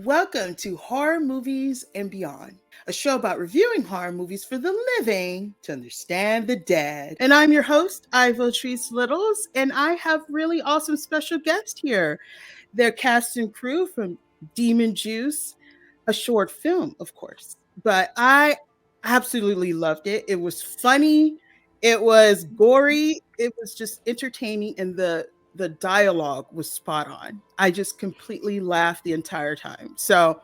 Welcome to Horror Movies and Beyond, a show about reviewing horror movies for the living to understand the dead. And I'm your host, Ivotres Littles, and I have really awesome special guests here. They're cast and crew from Demon Juice, a short film, of course. But I absolutely loved it. It was funny, it was gory, it was just entertaining, and the dialogue was spot on. I just completely laughed the entire time. So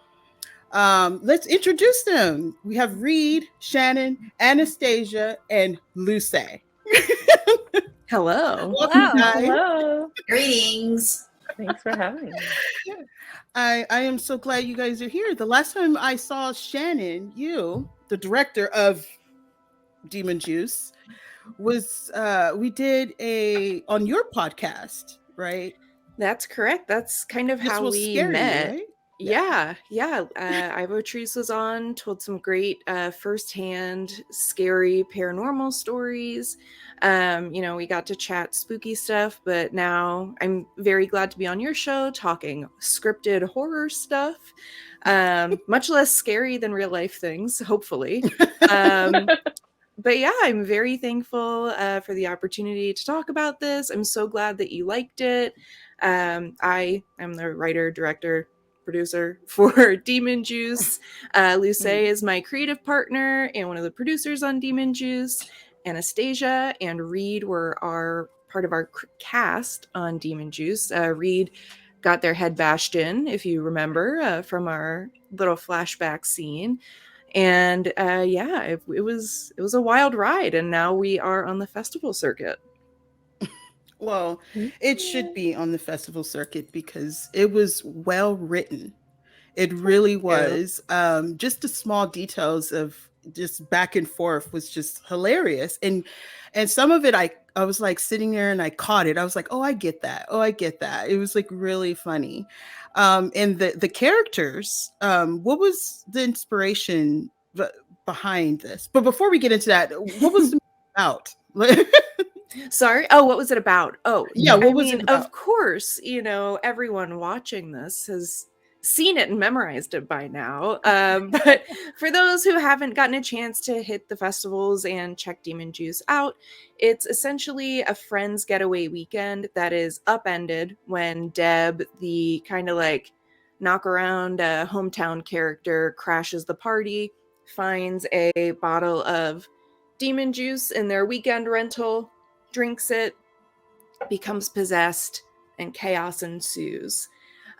let's introduce them. We have Reed, Shannon, Anastasia, and Lucé. Hello. Welcome, guys. Hello. Greetings. Thanks for having me. I am so glad you guys are here. The last time I saw Shannon, you, the director of Demon Juice, was we did on your podcast, right? That's correct. That's kind of how we scary, met. Right? Yeah. Ivotres was on, told some great firsthand scary paranormal stories. We got to chat spooky stuff, but now I'm very glad to be on your show talking scripted horror stuff. Much less scary than real life things, hopefully. But yeah, I'm very thankful for the opportunity to talk about this. I'm so glad that you liked it. I am the writer, director, producer for Demon Juice. Lucé is my creative partner and one of the producers on Demon Juice. Anastasia and Reed were part of our cast on Demon Juice. Reed got their head bashed in, if you remember, from our little flashback scene. And it was a wild ride, and now we are on the festival circuit. Well, it should be on the festival circuit because it was well written. It really was. Just the small details of just back and forth was just hilarious. And some of it I was like sitting there and I caught it. I was like, oh, I get that. Oh, I get that. It was like really funny. And the characters, what was the inspiration behind this? But before we get into that, what was it about? Sorry. Oh, what was it about? Oh, yeah. What was it about? Of course, everyone watching this has seen it and memorized it by now. But for those who haven't gotten a chance to hit the festivals and check Demon Juice out, it's essentially a friends getaway weekend that is upended when Deb, the kind of like knock around hometown character, crashes the party, finds a bottle of Demon Juice in their weekend rental, drinks it, becomes possessed, and chaos ensues.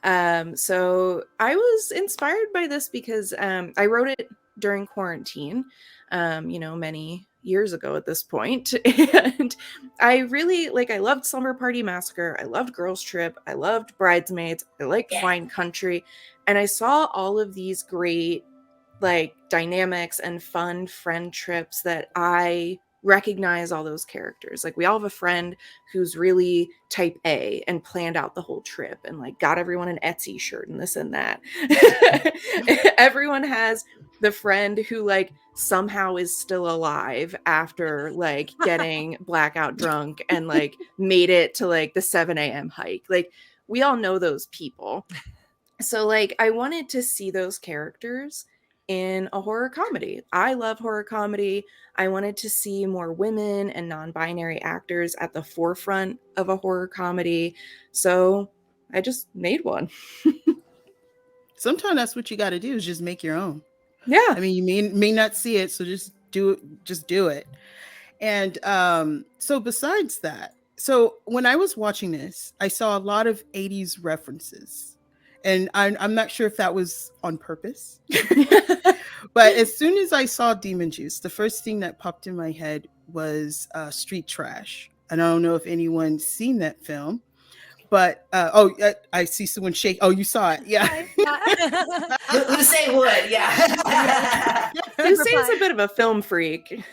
So I was inspired by this because I wrote it during quarantine, many years ago at this point. And I really, I loved Slumber Party Massacre. I loved Girls Trip. I loved Bridesmaids. I liked Wine Country. And I saw all of these great, dynamics and fun friend trips that I recognize all those characters. We all have a friend who's really type A and planned out the whole trip and got everyone an Etsy shirt and this and that. Everyone has the friend who somehow is still alive after getting blackout drunk and made it to the 7 a.m. hike. We all know those people. So I wanted to see those characters in a horror comedy. I love horror comedy. I wanted to see more women and non-binary actors at the forefront of a horror comedy. So I just made one. Sometimes that's what you got to do, is just make your own. Yeah. I mean, you may not see it, so just do it. And so besides that, so when I was watching this, I saw a lot of 80s references. And I'm not sure if that was on purpose. But as soon as I saw Demon Juice, the first thing that popped in my head was Street Trash. And I don't know if anyone's seen that film. But, I see someone shake. Oh, you saw it. Yeah. Lucé would, yeah. Lucé's a bit of a film freak.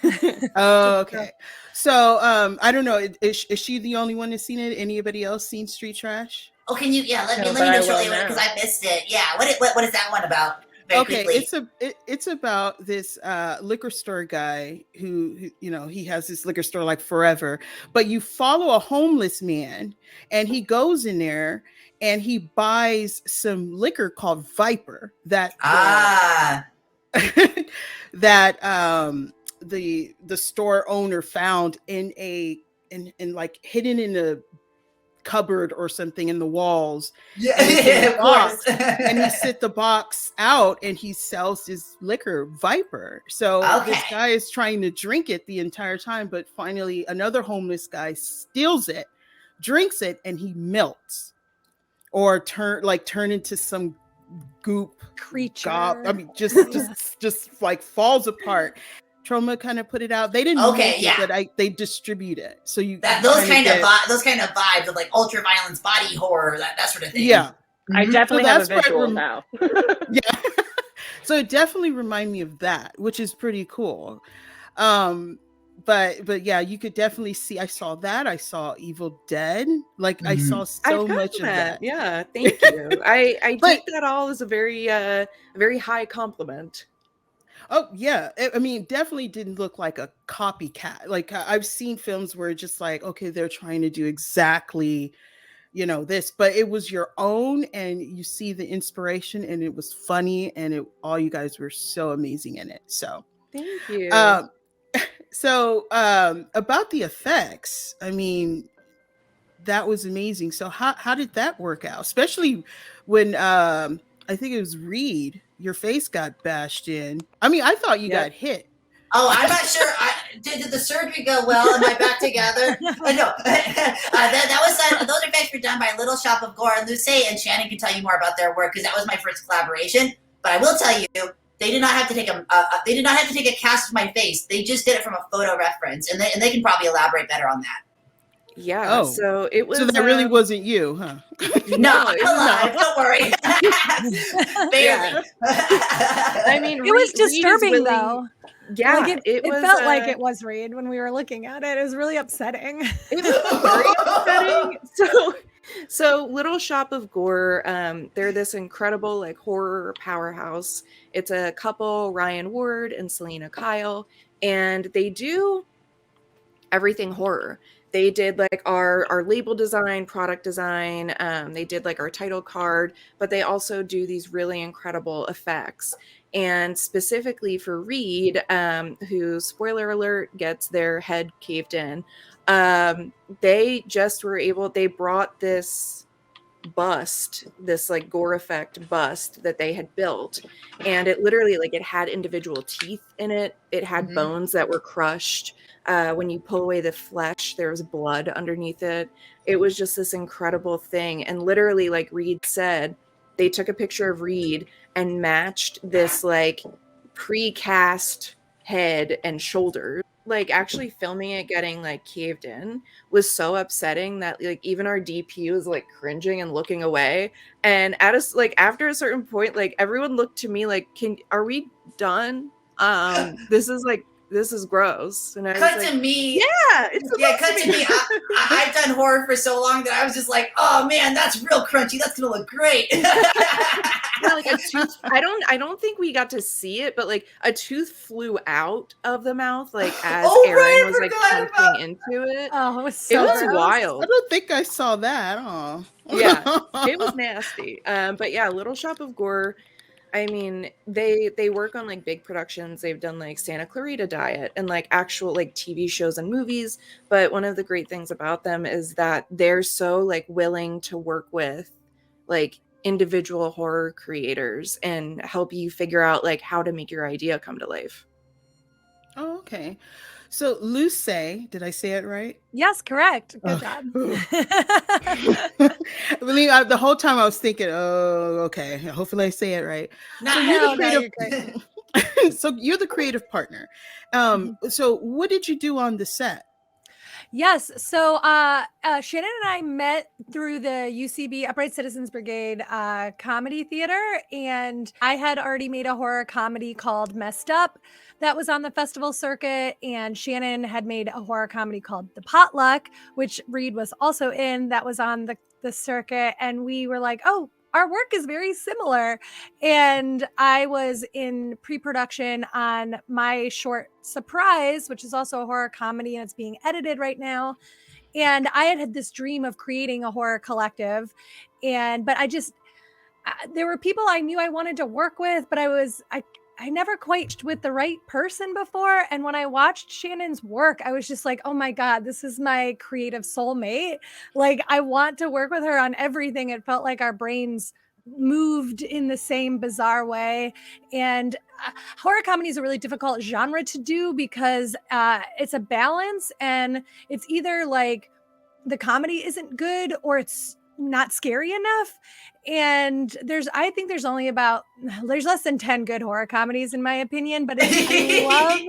Oh, okay. So I don't know. Is she the only one that's seen it? Anybody else seen Street Trash? Oh, can you? Yeah, let me know shortly because I missed it. Yeah, what is that one about? very Okay, quickly. it's about this liquor store guy who he has this liquor store like forever, but you follow a homeless man and he goes in there and he buys some liquor called Viper that Ah, that the store owner found in like hidden in a cupboard or something in the walls, yeah, and it's in a of course. box, and he set the box out and he sells his liquor Viper. So this Okay. guy is trying to drink it the entire time, but finally another homeless guy steals it, drinks it, and he melts or turn into some goop Creature. I mean, just like falls apart. Trauma kind of put it out. They didn't Okay, make it, yeah. but they distribute it. So you Those kinda kind of get- those kind of vibes of like ultra violence, body horror, that sort of thing. yeah. I Mhm. definitely So have a that's what visual now. Yeah. So it definitely reminded me of that, which is pretty cool. But yeah, you could definitely see. I saw that. I saw Evil Dead. Like I saw I've so gotten much of that. Yeah, thank you. I But- take that all as a very high compliment. Oh yeah, I mean, definitely didn't look like a copycat. Like I've seen films where it's just like, okay, they're trying to do exactly, this, but it was your own, and you see the inspiration, and it was funny, and all you guys were so amazing in it. So, Thank you. about the effects, I mean, that was amazing. So how did that work out? Especially when I think it was Reed, your face got bashed in. I mean, I thought you Yep. got hit. Oh, I'm not sure. Did the surgery go well? Am I back together? No. That was those effects were done by Little Shop of Gore. Lucé and Shannon can tell you more about their work because that was my first collaboration. But I will tell you, they did not have to take a cast of my face. They just did it from a photo reference, and they can probably elaborate better on that. Yeah. Oh. So it was. So that really wasn't you, huh? No, I'm it was alive. Don't worry. Barely. I mean, It was Reed is disturbing really- though. Yeah, Like it was, felt like it was Reed when we were looking at it. It was really upsetting. It was very upsetting. So Little Shop of Gore, they're this incredible like horror powerhouse. It's a couple, Ryan Ward and Selena Kyle, and they do everything horror. They did like our label design, product design. They did like our title card, but they also do these really incredible effects. And specifically for Reed, who, spoiler alert, gets their head caved in, they brought this bust, this like gore effect bust that they had built, and it literally, like, it had individual teeth in it. It had bones that were crushed. When you pull away the flesh, there was blood underneath it. It was just this incredible thing. And literally, like Reed said, they took a picture of Reed and matched this like precast head and shoulders. Like actually filming it getting like caved in was so upsetting that like even our DP was like cringing and looking away. And at us, like after a certain point, like everyone looked to me like, are we done? This is gross. And I Cut was like, to me. yeah, it's Cut to me. I've done horror for so long that I was just like, oh man, that's real crunchy. That's gonna look great. Yeah, like a tooth. I don't think we got to see it, but like a tooth flew out of the mouth, like as Aaron was like punching into it. Oh, it was It so was gross. wild. I don't think I saw that. Oh, Yeah, it was nasty. But yeah, Little Shop of Gore. I mean, they work on like big productions. They've done like Santa Clarita Diet and like actual like TV shows and movies. But one of the great things about them is that they're so like willing to work with like individual horror creators and help you figure out like how to make your idea come to life. Oh, okay. So Lucé, did I say it right? Yes, correct. Good job. I believe the whole time I was thinking, oh, okay. Hopefully I say it right. So you're the creative. So you're the creative partner. So what did you do on the set? Yes. So Shannon and I met through the UCB Upright Citizens Brigade comedy theater, and I had already made a horror comedy called Messed Up that was on the festival circuit, and Shannon had made a horror comedy called The Potluck, which Reed was also in, that was on the circuit. And we were like, oh, our work is very similar. And I was in pre-production on my short Surprise, which is also a horror comedy, and it's being edited right now. And I had this dream of creating a horror collective. But there were people I knew I wanted to work with, but I never quite with the right person before. And when I watched Shannon's work, I was just like, oh my God, this is my creative soulmate. Like, I want to work with her on everything. It felt like our brains moved in the same bizarre way. And horror comedy is a really difficult genre to do because it's a balance, and it's either like the comedy isn't good or it's not scary enough. And I think there's less than 10 good horror comedies in my opinion, but I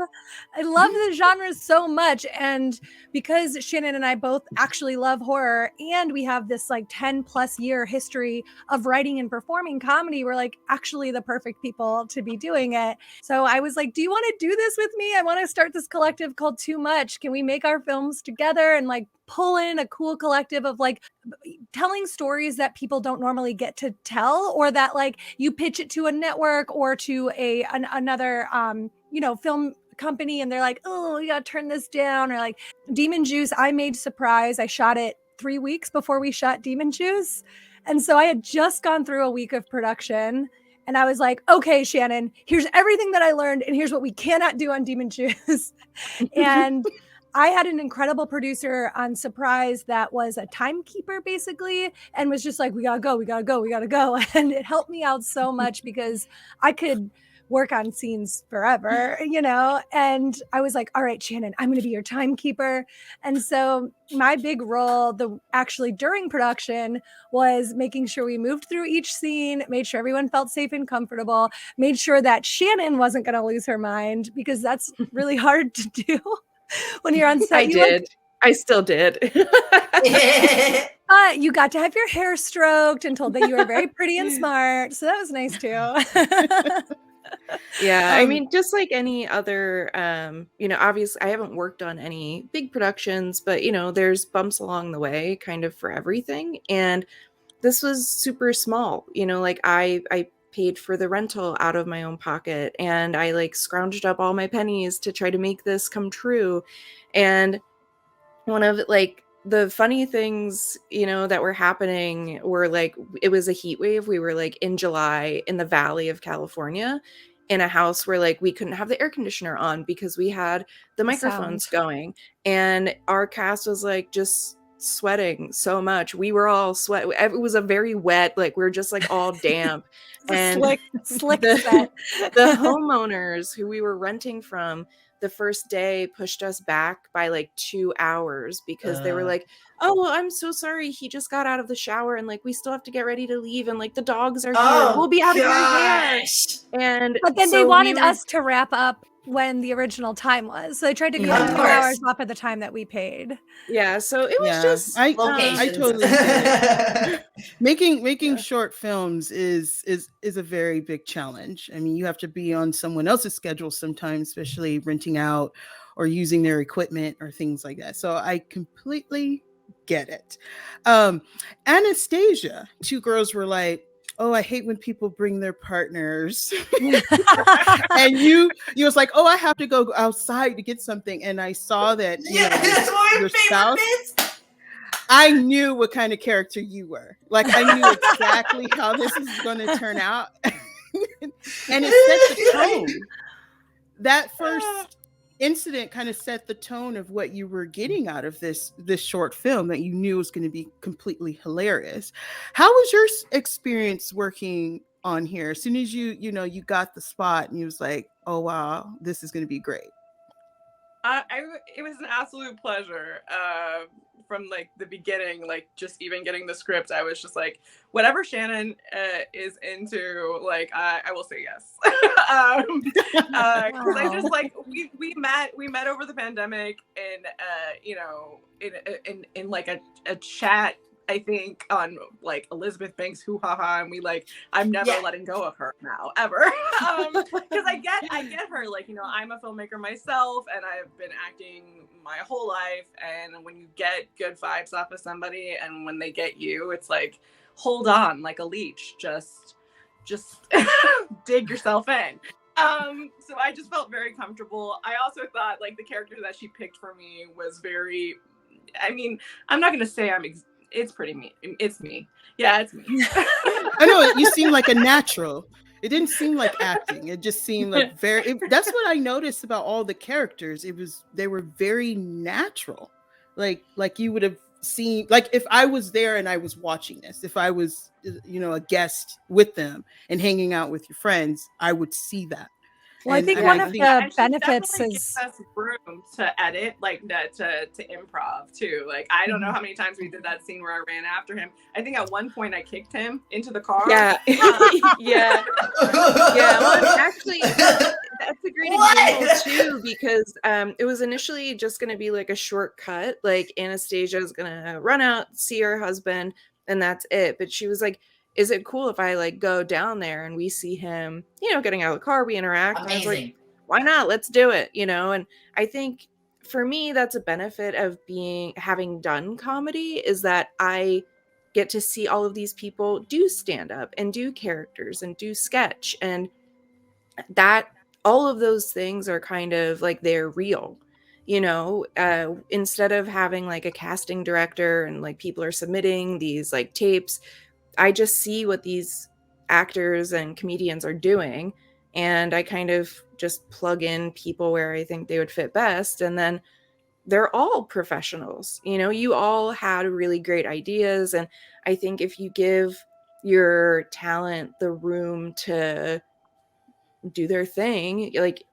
love the genre so much. And because Shannon and I both actually love horror, and we have this like 10+ year history of writing and performing comedy, we're like actually the perfect people to be doing it. So I was like, do you want to do this with me? I want to start this collective called Too Much. Can we make our films together and like pull in a cool collective of like telling stories that people don't normally get to tell, or that like you pitch it to a network or to another film company and they're like, oh, you gotta turn this down. Or like Demon Juice, I made Surprise. I shot it 3 weeks before we shot Demon Juice. And so I had just gone through a week of production, and I was like, okay, Shannon, here's everything that I learned, and here's what we cannot do on Demon Juice. And I had an incredible producer on Surprise that was a timekeeper basically, and was just like, we gotta go. And it helped me out so much because I could work on scenes forever, and I was like, all right, Shannon, I'm going to be your timekeeper. And so my big role actually during production was making sure we moved through each scene, made sure everyone felt safe and comfortable, made sure that Shannon wasn't going to lose her mind, because that's really hard to do. When you're on set, I still did. You got to have your hair stroked and told that you were very pretty and smart. So that was nice too. Yeah, I mean, just like any other, obviously I haven't worked on any big productions, but, there's bumps along the way kind of for everything. And this was super small, like I paid for the rental out of my own pocket, and I like scrounged up all my pennies to try to make this come true. And one of like the funny things, that were happening were like, it was a heat wave. We were like in July in the Valley of California in a house where like we couldn't have the air conditioner on because we had the microphones going, and our cast was like just sweating so much. We were all sweat. It was a very wet, like we were just like all damp. And slick the homeowners who we were renting from the first day pushed us back by like 2 hours because they were like, oh, well, I'm so sorry. He just got out of the shower and like we still have to get ready to leave, and like the dogs are here. We'll be out of your hair. But then they wanted us to wrap up when the original time was. So they tried to get 2 hours off of the time that we paid. Yeah, so it was just I totally get it. Making short films is a very big challenge. I mean, you have to be on someone else's schedule sometimes, especially renting out or using their equipment or things like that. So I completely get it. Anastasia, two girls were like, oh, I hate when people bring their partners. And you was like, oh, I have to go outside to get something. And I saw that your spouse, I knew what kind of character you were. Like, I knew exactly how this is going to turn out. And it set the tone. That first incident kind of set the tone of what you were getting out of this short film that you knew was going to be completely hilarious. How was your experience working on here? As soon as you got the spot and you was like, oh wow, this is going to be great. It was an absolute pleasure. From like the beginning, like just even getting the script, I was just like, whatever Shannon is into, like I will say yes. Because I just like we met over the pandemic, and in like a chat, I think, on like Elizabeth Banks Hoo Ha Ha, and I'm never letting go of her now, ever. Because I get her, like, I'm a filmmaker myself, and I've been acting my whole life, and when you get good vibes off of somebody, and when they get you, it's like, hold on like a leech, just dig yourself in. So I just felt very comfortable. I also thought like the character that she picked for me was very, I mean, I'm not gonna say it's pretty me. It's me. Yeah, it's me. I know you seem like a natural. It didn't seem like acting. It just seemed like that's what I noticed about all the characters. They were very natural. Like you would have seen, like if I was there and I was watching this, if I was, a guest with them and hanging out with your friends, I would see that. Well, I think one of the benefits is gives us room to edit, like to improv too. Like I don't know how many times we did that scene where I ran after him. I think at one point I kicked him into the car. Yeah, yeah. Well, actually, that's a great example too, because it was initially just going to be like a shortcut. Like Anastasia is going to run out, see her husband, and that's it. But she was like, is it cool if I like go down there and we see him, getting out of the car, we interact? Amazing. And I was like, why not? Let's do it, And I think for me, that's a benefit of having done comedy, is that I get to see all of these people do stand up and do characters and do sketch, and that all of those things are kind of like they're real. Instead of having like a casting director and like people are submitting these like tapes, I just see what these actors and comedians are doing, and I kind of just plug in people where I think they would fit best. And then they're all professionals. You all had really great ideas. And I think if you give your talent the room to do their thing, like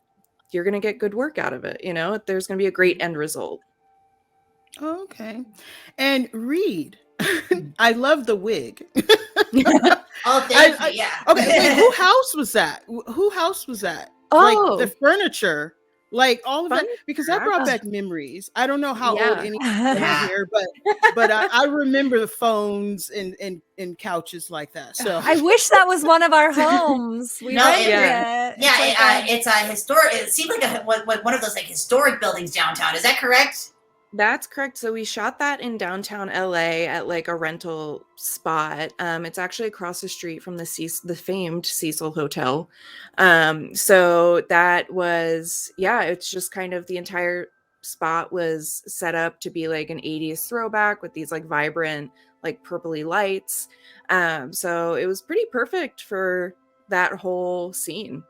you're going to get good work out of it. There's going to be a great end result. Okay. And Reed, I love the wig. Oh, thank you. Yeah. Okay. Wait, who house was that? Who house was that? Oh, like the furniture, like all of that, because that brought back memories. I don't know how old anyone is here, but I remember the phones and couches like that. So I wish that was one of our homes. We rented it. Yeah, it's a historic. It seemed like one of those like historic buildings downtown. Is that correct? That's correct. So we shot that in downtown LA at like a rental spot. It's actually across the street from the famed Cecil Hotel. So that was, it's just kind of the entire spot was set up to be like an 80s throwback with these like vibrant, like purpley lights. So it was pretty perfect for that whole scene.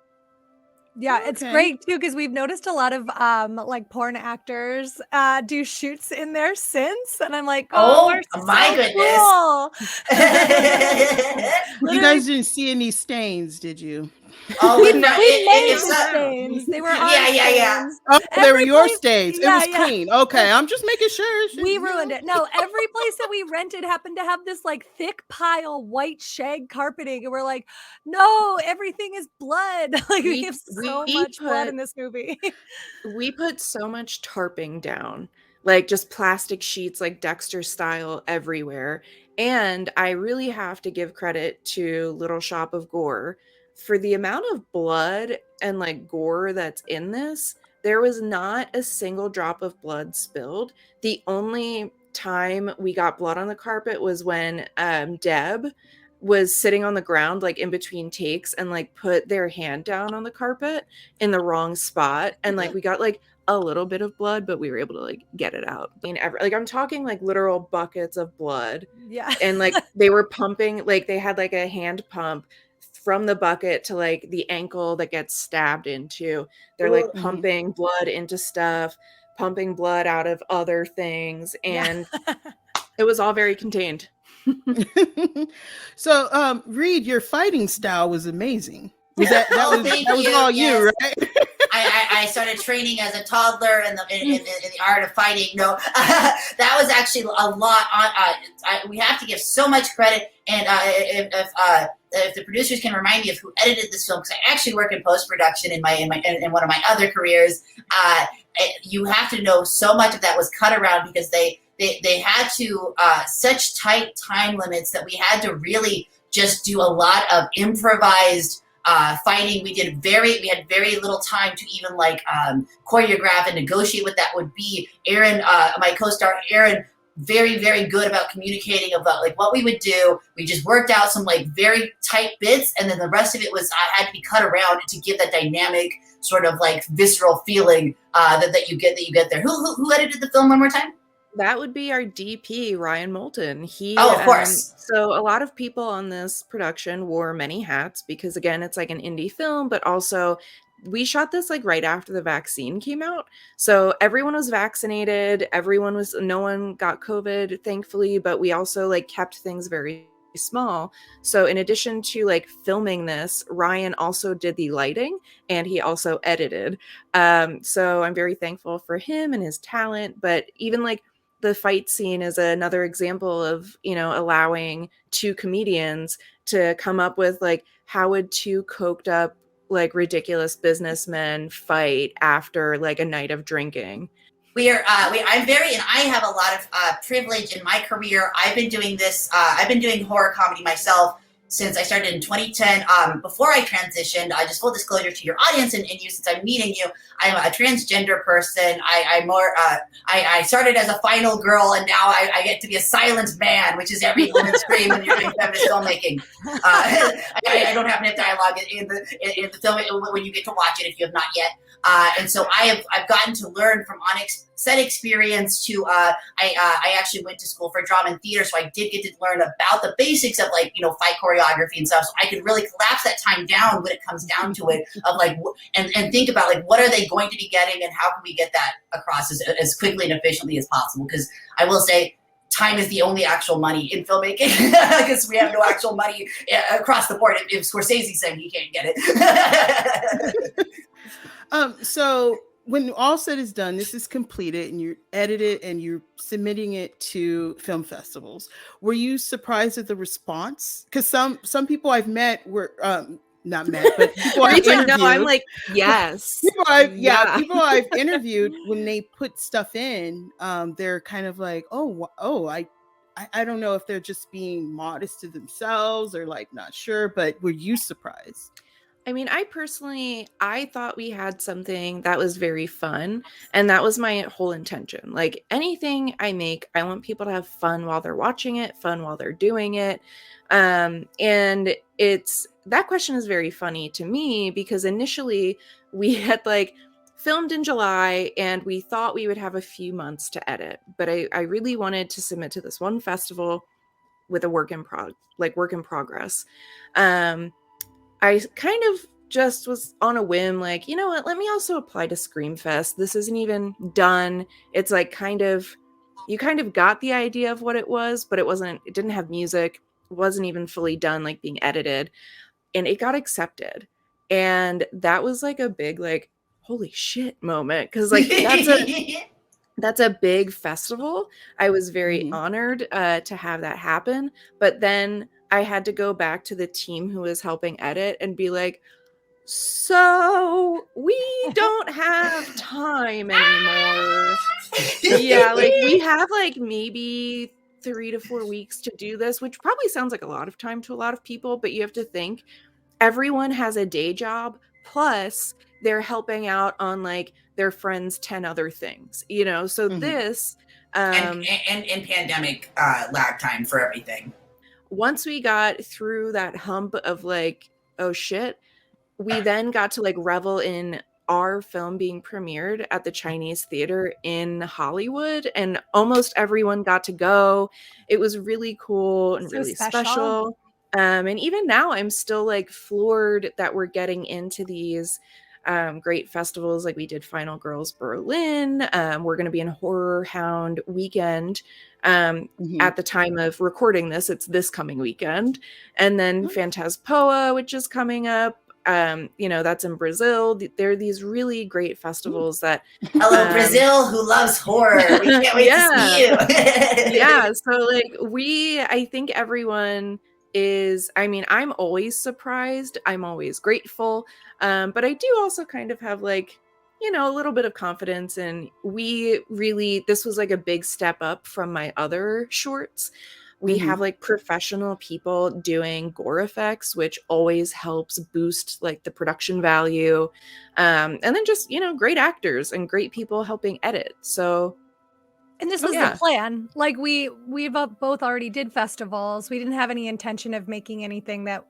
Yeah, it's great too, because we've noticed a lot of like porn actors do shoots in there since, and I'm like, my goodness. Cool. You guys didn't see any stains, did you? Oh, we made the stains. They were yeah. Oh, they were your stains. It was clean. Okay, I'm just making sure. We ruined it. No, every place that we rented happened to have this like thick pile white shag carpeting, and we're like, no, everything is blood. Like we have so much blood in this movie. We put so much tarping down, like just plastic sheets, like Dexter style, everywhere. And I really have to give credit to Little Shop of Gore for the amount of blood and like gore that's in this. There was not a single drop of blood spilled. The only time we got blood on the carpet was when Deb was sitting on the ground like in between takes and like put their hand down on the carpet in the wrong spot, and like we got like a little bit of blood, but we were able to like get it out. I mean, I'm talking like literal buckets of blood. Yeah. And like they were pumping, like they had like a hand pump from the bucket to like the ankle that gets stabbed into. They're like pumping blood into stuff, pumping blood out of other things, and it was all very contained. So Reed, your fighting style was amazing. That was all you, right? I started training as a toddler in the art of fighting. No, that was actually a lot. We have to give so much credit, and if the producers can remind me of who edited this film, because I actually work in post-production in one of my other careers. You have to know so much of that was cut around, because they had to such tight time limits that we had to really just do a lot of improvised fighting. We had very little time to even like choreograph and negotiate what that would be. Aaron, my co-star Aaron, very, very good about communicating about like what we would do. We just worked out some like very tight bits, and then the rest of it was I had to be cut around to give that dynamic sort of like visceral feeling that you get there. Who edited the film one more time? That would be our DP, Ryan Moulton. Of course. So a lot of people on this production wore many hats because, again, it's like an indie film, but also we shot this like right after the vaccine came out. So everyone was vaccinated. No one got COVID, thankfully, but we also like kept things very small. So in addition to like filming this, Ryan also did the lighting and he also edited. So I'm very thankful for him and his talent, but even like the fight scene is another example of, allowing two comedians to come up with like, how would two coked up, like ridiculous businessmen fight after like a night of drinking? I have a lot of privilege in my career. I've been doing this. I've been doing horror comedy myself since I started in 2010. Before I transitioned, just full disclosure to your audience and you, since I'm meeting you, I'm a transgender person. I started as a final girl, and now I get to be a silent man, which is every woman's dream when you're doing feminist filmmaking. I don't have enough dialogue in the film when you get to watch it if you have not yet. And so I've gotten to learn from set experience to I actually went to school for drama and theater, so I did get to learn about the basics of like fight choreography and stuff. So I could really collapse that time down when it comes down to it of like and think about like what are they going to be getting and how can we get that across as quickly and efficiently as possible. Because I will say, time is the only actual money in filmmaking because we have no actual money across the board. If Scorsese's saying he can't get it. So when all said is done, this is completed and you're edited and you're submitting it to film festivals. Were you surprised at the response? Because some people I've met were not met, but people I've interviewed. No, I'm like, yes. People I've interviewed, when they put stuff in, they're kind of like, I don't know if they're just being modest to themselves or like not sure, but were you surprised? I mean, I thought we had something that was very fun, and that was my whole intention. Like anything I make, I want people to have fun while they're watching it, fun while they're doing it. And that question is very funny to me because initially we had like filmed in July and we thought we would have a few months to edit, but I really wanted to submit to this one festival with a work in progress. I kind of just was on a whim, like, you know what, let me also apply to Screamfest. This isn't even done. It's like you kind of got the idea of what it was, but it didn't have music. It wasn't even fully done, like being edited, and it got accepted. And that was like a big, like, holy shit moment. Cause like, that's a big festival. I was very honored to have that happen. But then I had to go back to the team who was helping edit and be like, so we don't have time anymore. Yeah, like we have like maybe 3 to 4 weeks to do this, which probably sounds like a lot of time to a lot of people, but you have to think everyone has a day job, plus they're helping out on like their friends' 10 other things, so this and pandemic lag time for everything. Once we got through that hump of like, oh shit, we then got to like revel in our film being premiered at the Chinese Theater in Hollywood, and almost everyone got to go. It was really cool and really special. And even now I'm still like floored that we're getting into these great festivals. Like we did Final Girls Berlin. We're going to be in Horror Hound weekend. At the time of recording this, it's this coming weekend. And then Fantaspoa, which is coming up. That's in Brazil. There are these really great festivals that hello Brazil, who loves horror. We can't wait to see you. Yeah, so like I think everyone is, I'm always surprised, I'm always grateful, but I do also kind of have like a little bit of confidence, and this was like a big step up from my other shorts. We have like professional people doing gore effects, which always helps boost like the production value. And then just, great actors and great people helping edit. So And this was yeah. the plan. Like we both already did festivals. We didn't have any intention of making anything that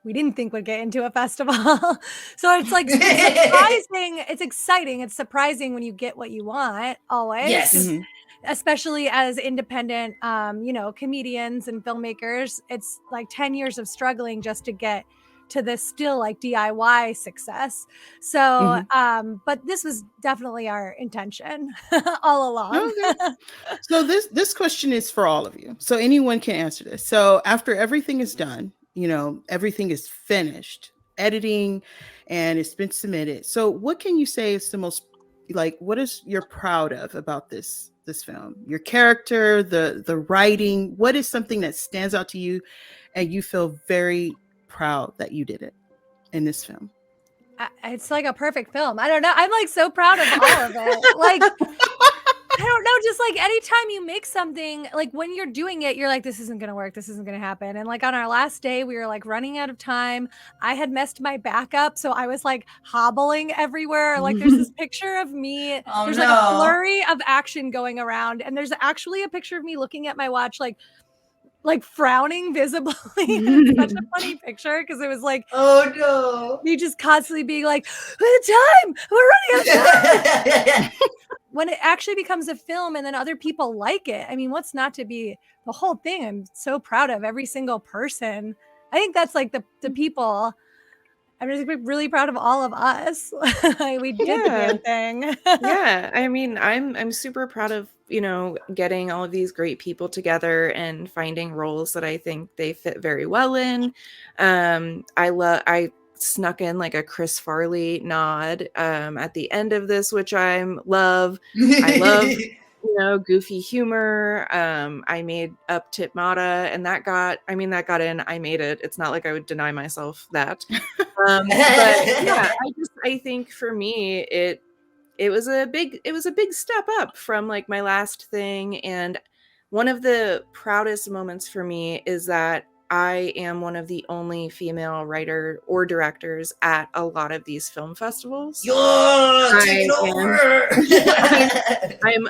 we didn't think would get into a festival. So it's like it's surprising. It's exciting. It's surprising when you get what you want always. Yes. 'Cause Mhm. especially as independent, comedians and filmmakers, it's like 10 years of struggling just to get to this still like DIY success. So, but this was definitely our intention all along. Okay. So this question is for all of you. So anyone can answer this. So after everything is done, everything is finished, editing, and it's been submitted. So what can you say is the most, like, what is you're proud of about this film? Your character, the writing, what is something that stands out to you and you feel very proud that you did it in this film? It's like a perfect film. I don't know. I'm like so proud of all of it. Like, I don't know, just like anytime you make something, like when you're doing it, you're like, this isn't going to work. This isn't going to happen. And like on our last day, we were like running out of time. I had messed my back up. So I was like hobbling everywhere. Like there's this picture of me. Oh, There's no. like a flurry of action going around. And there's actually a picture of me looking at my watch, like frowning visibly. It's such a funny picture because it was like, oh no, me just constantly being like, time, we're running out of time. When it actually becomes a film and then other people like it, I mean, what's not to be? The whole thing I'm so proud of, every single person. I think that's like the people. I'm just really proud of all of us. We did the damn thing. Yeah, I mean, I'm super proud of, getting all of these great people together and finding roles that I think they fit very well in. I snuck in like a Chris Farley nod at the end of this, which I love. I love goofy humor. I made up Titmata, and that got in. I made it. It's not like I would deny myself that. But yeah, I think for me it was a big step up from like my last thing. And one of the proudest moments for me is that I am one of the only female writer or directors at a lot of these film festivals. Take it over. I'm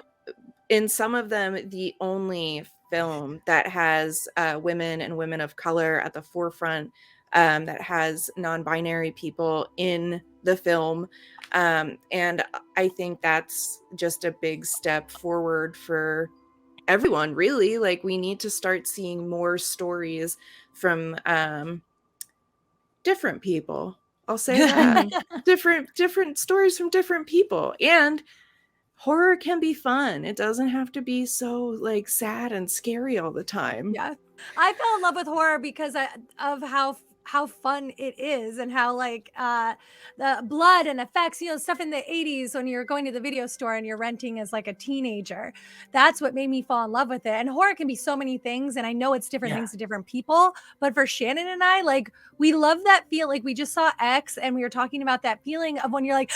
in some of them the only film that has women and women of color at the forefront, that has non-binary people in the film. And I think that's just a big step forward for everyone, really. Like, we need to start seeing more stories from different people. I'll say that. different stories from different people. And horror can be fun. It doesn't have to be so like sad and scary all the time. Yeah. I fell in love with horror because of how fun it is, and how like the blood and effects, stuff in the 80s when you're going to the video store and you're renting as like a teenager. That's what made me fall in love with it. And horror can be so many things, and I know it's different things to different people, but for Shannon and I, like, we love that feel. Like, we just saw X and we were talking about that feeling of when you're like,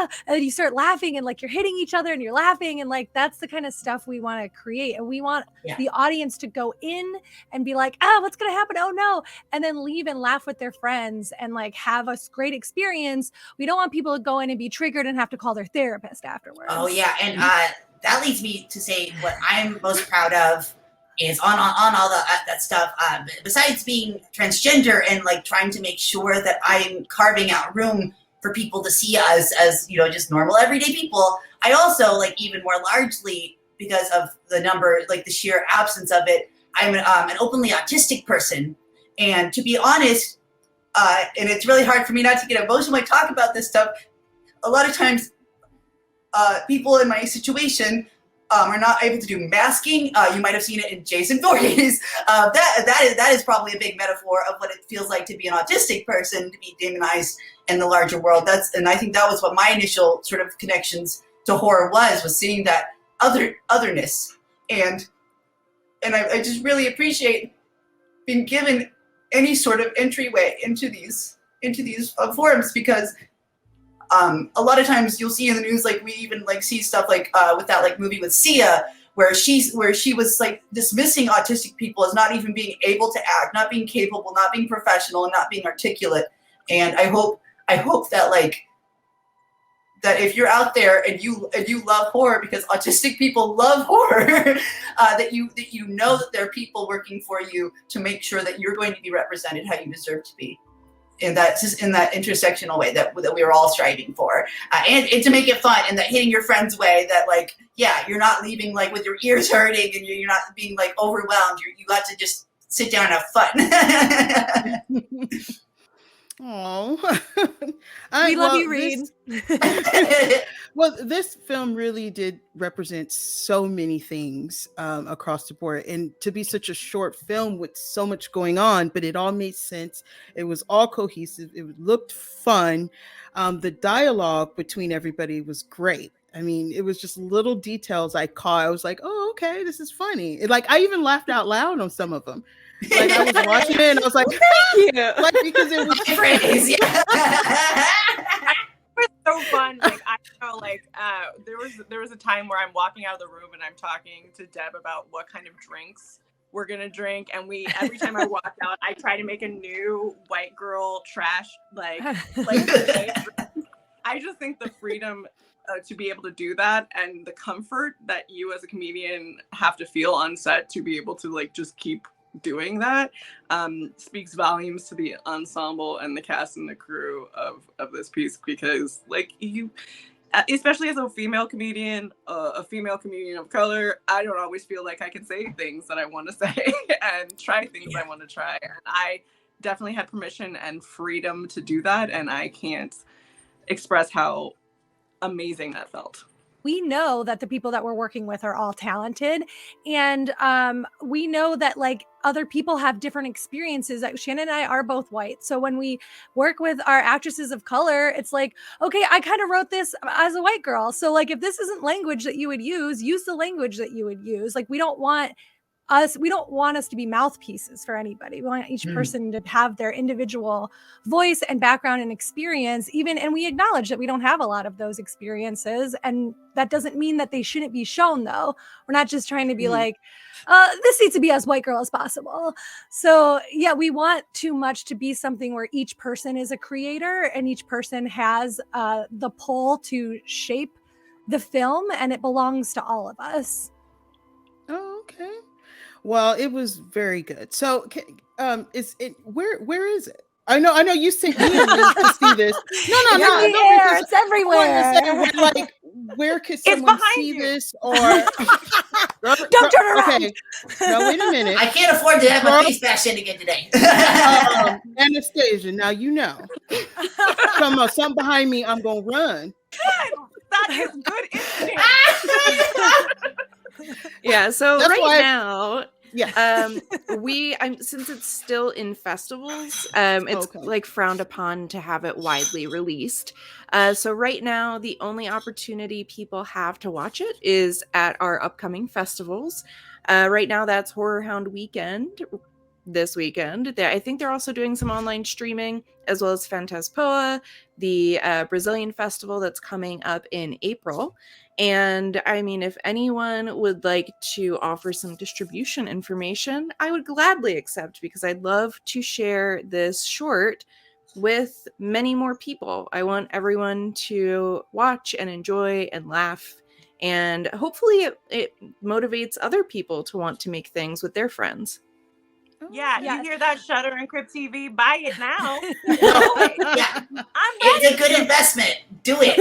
and then you start laughing and like you're hitting each other and you're laughing, and like that's the kind of stuff we want to create. And we want the audience to go in and be like, what's gonna happen? Oh no. And then leave and laugh with their friends and like have a great experience. We don't want people to go in and be triggered and have to call their therapist afterwards. Oh yeah, and that leads me to say what I'm most proud of is on all that stuff. Besides being transgender and like trying to make sure that I'm carving out room for people to see us as just normal everyday people, I also, like, even more largely because of the number, like the sheer absence of it, I'm an openly autistic person. And to be honest, and it's really hard for me not to get emotional when I talk about this stuff, a lot of times people in my situation are not able to do masking. You might have seen it in Jason Voorhees. That is probably a big metaphor of what it feels like to be an autistic person, to be demonized in the larger world. And I think that was what my initial sort of connections to horror was seeing that otherness. And I just really appreciate being given any sort of entryway into these forums, because a lot of times you'll see in the news, like we even like see stuff like with that like movie with Sia, where she was like dismissing autistic people as not even being able to act, not being capable, not being professional, and not being articulate. And I hope that like that if you're out there and you love horror, because autistic people love horror, that you know that there are people working for you to make sure that you're going to be represented how you deserve to be. In that intersectional way that we are all striving for, and to make it fun, and that hitting your friend's way, that like, yeah, you're not leaving like with your ears hurting and you're not being like overwhelmed. You got to just sit down and have fun. Oh, We love you, Reed. Well, this film really did represent so many things across the board, and to be such a short film with so much going on, but it all made sense. It was all cohesive. It looked fun. The dialogue between everybody was great. I mean, it was just little details I caught. I was like, oh, okay, this is funny. Like, I even laughed out loud on some of them. Like, I was watching it and I was like, like, because it was crazy. It was so fun. Like, I know, like, there was a time where I'm walking out of the room and I'm talking to Deb about what kind of drinks we're gonna drink, and every time I walk out, I try to make a new white girl trash like. I just think the freedom to be able to do that, and the comfort that you as a comedian have to feel on set to be able to like just keep doing that, speaks volumes to the ensemble and the cast and the crew of this piece, because like you, especially as a female comedian of color, I don't always feel like I can say things that I want to say and try things I want to try. And I definitely had permission and freedom to do that, and I can't express how amazing that felt. We know that the people that we're working with are all talented, and we know that like other people have different experiences. Like Shannon and I are both white, so when we work with our actresses of color, it's like, okay, I kind of wrote this as a white girl, so like if this isn't language that you would use the language that you would use. Like we don't want us to be mouthpieces for anybody. We want each person to have their individual voice and background and experience, and we acknowledge that we don't have a lot of those experiences, and that doesn't mean that they shouldn't be shown, though. We're not just trying to be like, this needs to be as white girl as possible. So yeah, we want Too Much to be something where each person is a creator and each person has the pull to shape the film, and it belongs to all of us. Oh, okay. Well, it was very good. So, is it where is it? I know you sent me a link to see this. No. It's everywhere. Like, where could someone see this? Or don't turn around. Okay, no, wait a minute. I can't afford to have my face bashed in again today. Anastasia, now you know. Something behind me, I'm gonna run. That is good instinct. Yeah, so That's now, yeah. Since it's still in festivals, it's like frowned upon to have it widely released. So right now, the only opportunity people have to watch it is at our upcoming festivals. Right now, that's Horror Hound Weekend this weekend. I think they're also doing some online streaming, as well as Fantaspoa, the Brazilian festival that's coming up in April. And I mean, if anyone would like to offer some distribution information, I would gladly accept, because I'd love to share this short with many more people. I want everyone to watch and enjoy and laugh, and hopefully it motivates other people to want to make things with their friends. Yeah, you hear that, Shutter and Crypt TV? Buy it now. Yeah, it's a good investment. Do it.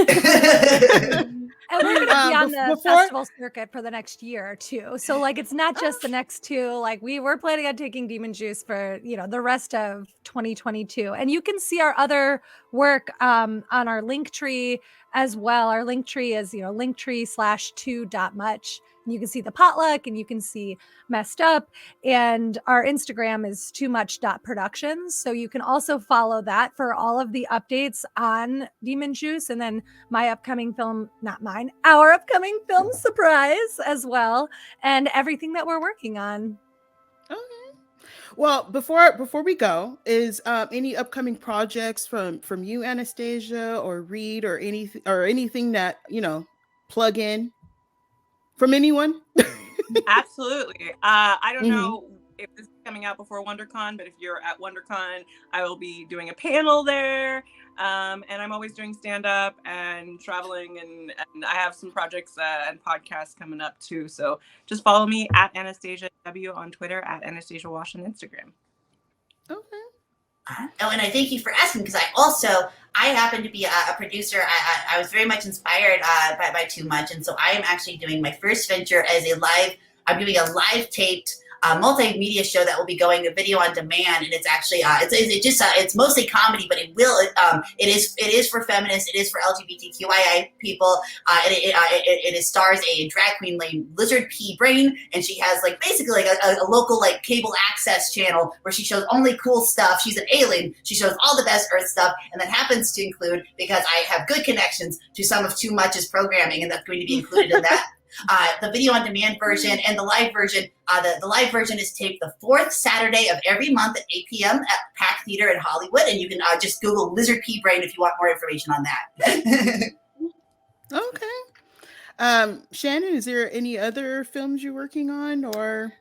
And we're going to be on the festival circuit for the next year or two. So like, it's not just the next two. Like we're planning on taking Demon Juice for, the rest of 2022. And you can see our other work on our Linktree as well. Our Linktree is, linktree/too.much. And you can see the potluck, and you can see Messed Up, and our Instagram is toomuch.productions. So you can also follow that for all of the updates on Demon Juice, and then our upcoming film surprise as well, and everything that we're working on. Okay. Well, before we go, is any upcoming projects from you, Anastasia, or Reed, or anything that plug in from anyone? Absolutely. I don't know if this is coming out before WonderCon, but if you're at WonderCon, I will be doing a panel there. And I'm always doing stand-up and traveling, and I have some projects and podcasts coming up too. So just follow me at Anastasia W on Twitter, at Anastasia Wash on Instagram. Okay. Oh, and I thank you for asking, because I happen to be a producer. I was very much inspired by Too Much, and so I am actually doing my first venture as I'm doing a live taped multimedia show that will be going to video on demand, and it's actually it's mostly comedy, but it is for feminists, it is for LGBTQIA people. It stars a drag queen named Lizard P Brain, and she has basically a local cable access channel where she shows only cool stuff. She's an alien. She shows all the best Earth stuff, and that happens to include, because I have good connections to some of Too Much's programming, and that's going to be included in that. The video on demand version and the live version. The live version is taped the fourth Saturday of every month at 8 p.m. at Pack Theater in Hollywood, and you can just Google Lizard P Brain if you want more information on that. Okay. Shannon, is there any other films you're working on, or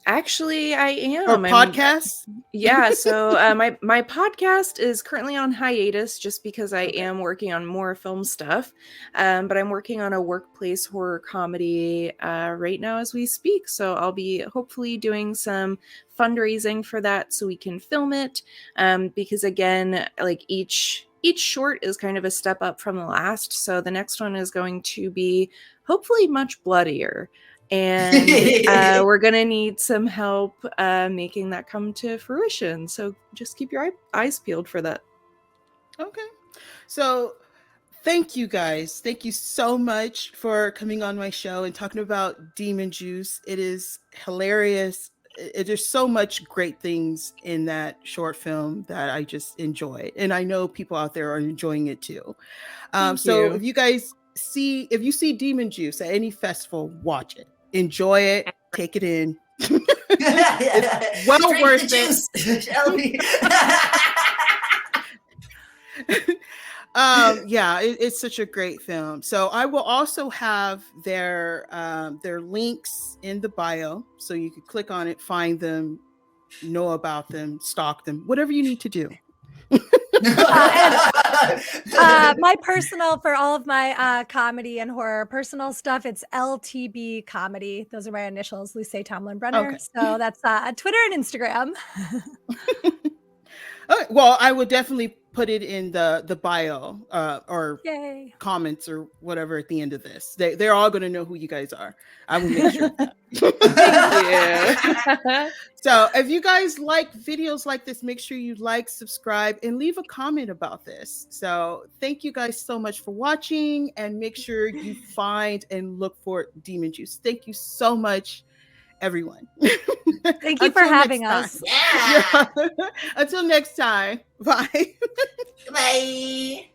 Actually, I am. or podcasts? Yeah, so my podcast is currently on hiatus just because I am working on more film stuff. But I'm working on a workplace horror comedy right now as we speak. So I'll be hopefully doing some fundraising for that so we can film it. Because again, each short is kind of a step up from the last. So the next one is going to be hopefully much bloodier. And we're going to need some help making that come to fruition. So just keep your eyes peeled for that. Okay. So thank you guys. Thank you so much for coming on my show and talking about Demon Juice. It is hilarious. There's so much great things in that short film that I just enjoyed. And I know people out there are enjoying it too. So if you see Demon Juice at any festival, watch it. Enjoy it. Take it in. It's well worth it. It's such a great film. So I will also have their links in the bio, so you can click on it, find them, know about them, stalk them, whatever you need to do. My personal, for all of my comedy and horror personal stuff, it's LTB Comedy. Those are my initials, Lucé Tomlin-Brenner. Okay. So that's Twitter and Instagram. Well, I would definitely put it in the bio or Yay. comments or whatever at the end of this. They're all going to know who you guys are. I will make sure. Thank you. So if you guys like videos like this, make sure you like, subscribe, and leave a comment about this. So thank you guys so much for watching, and make sure you find and look for Demon Juice. Thank you so much, everyone. Thank you for having us. Yeah. Until next time. Bye. Bye.